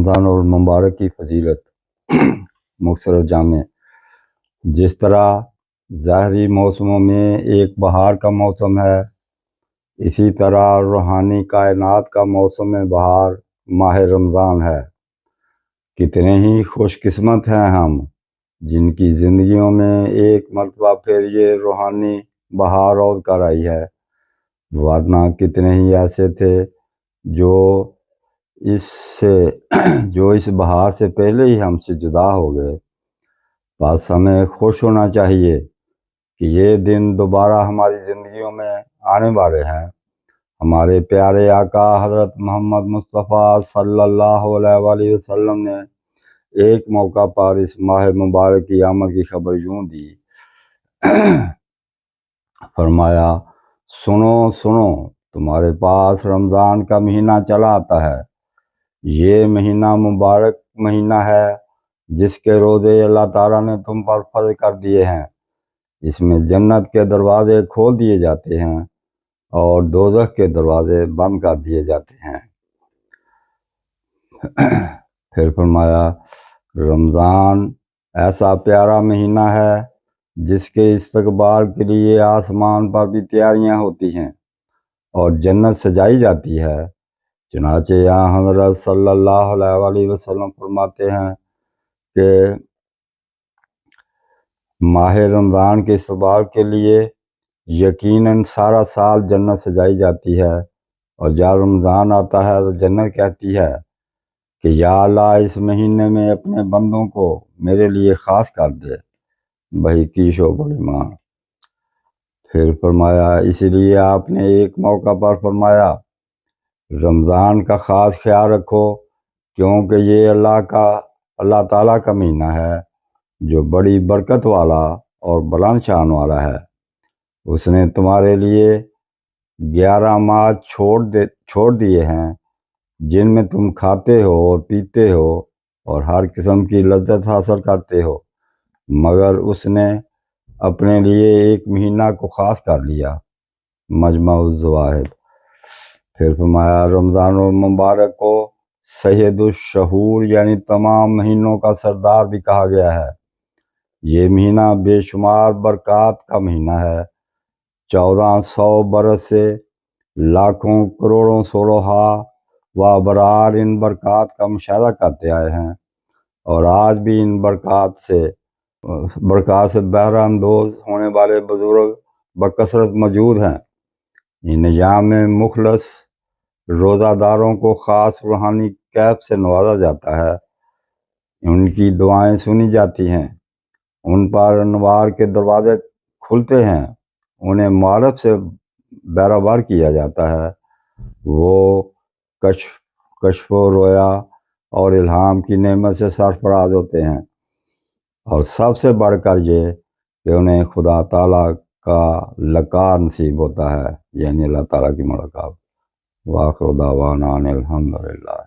رمضان اور مبارک کی فضیلت مختصر جامع۔ جس طرح ظاہری موسموں میں ایک بہار کا موسم ہے، اسی طرح روحانی کائنات کا موسم بہار ماہ رمضان ہے۔ کتنے ہی خوش قسمت ہیں ہم جن کی زندگیوں میں ایک مرتبہ پھر یہ روحانی بہار اور کر آئی ہے، ورنہ کتنے ہی ایسے تھے جو اس بہار سے پہلے ہی ہم سے جدا ہو گئے۔ بس ہمیں خوش ہونا چاہیے کہ یہ دن دوبارہ ہماری زندگیوں میں آنے والے ہیں۔ ہمارے پیارے آقا حضرت محمد مصطفیٰ صلی اللہ علیہ وآلہ وسلم نے ایک موقع پر اس ماہ مبارک کی آمد کی خبر یوں دی، فرمایا، سنو سنو، تمہارے پاس رمضان کا مہینہ چلا آتا ہے۔ یہ مہینہ مبارک مہینہ ہے جس کے روزے اللہ تعالیٰ نے تم پر فرض کر دیے ہیں۔ اس میں جنت کے دروازے کھول دیے جاتے ہیں اور دوزخ کے دروازے بند کر دیے جاتے ہیں۔ پھر فرمایا، رمضان ایسا پیارا مہینہ ہے جس کے استقبال کے لیے آسمان پر بھی تیاریاں ہوتی ہیں اور جنت سجائی جاتی ہے۔ چنانچہ یہاں حضرت صلی اللہ علیہ وآلہ وسلم فرماتے ہیں کہ ماہ رمضان کے استقبال کے لیے یقیناً سارا سال جنت سجائی جاتی ہے، اور جب رمضان آتا ہے تو جنت کہتی ہے کہ یا اللہ، اس مہینے میں اپنے بندوں کو میرے لیے خاص کر دے۔ بحقی شعب الایمان۔ پھر فرمایا، اسی لیے آپ نے ایک موقع پر فرمایا، رمضان کا خاص خیال رکھو کیونکہ یہ اللہ تعالیٰ کا مہینہ ہے جو بڑی برکت والا اور بلند شان والا ہے۔ اس نے تمہارے لیے 11 ماہ چھوڑ دیے ہیں جن میں تم کھاتے ہو اور پیتے ہو اور ہر قسم کی لذت حاصل کرتے ہو، مگر اس نے اپنے لیے ایک مہینہ کو خاص کر لیا۔ مجمع الزواہد۔ پھر فرمایا، رمضان المبارک کو سید الشہور یعنی تمام مہینوں کا سردار بھی کہا گیا ہے۔ یہ مہینہ بے شمار برکات کا مہینہ ہے۔ 1400 برس سے لاکھوں کروڑوں صلحاء و ابرار ان برکات کا مشاہدہ کرتے آئے ہیں، اور آج بھی ان برکات سے بہرہ اندوز ہونے والے بزرگ بکثرت موجود ہیں۔ ان ایام میں مخلص روزہ داروں کو خاص روحانی کیف سے نوازا جاتا ہے، ان کی دعائیں سنی جاتی ہیں، ان پر انوار کے دروازے کھلتے ہیں، انہیں معرف سے بیراور کیا جاتا ہے، وہ کشف و رویا اور الہام کی نعمت سے سرفراز ہوتے ہیں، اور سب سے بڑھ کر یہ کہ انہیں خدا تعالیٰ کا لقاء نصیب ہوتا ہے، یعنی اللہ تعالیٰ کی ملاقات۔ وآخر دعوانا ان الحمد للہ۔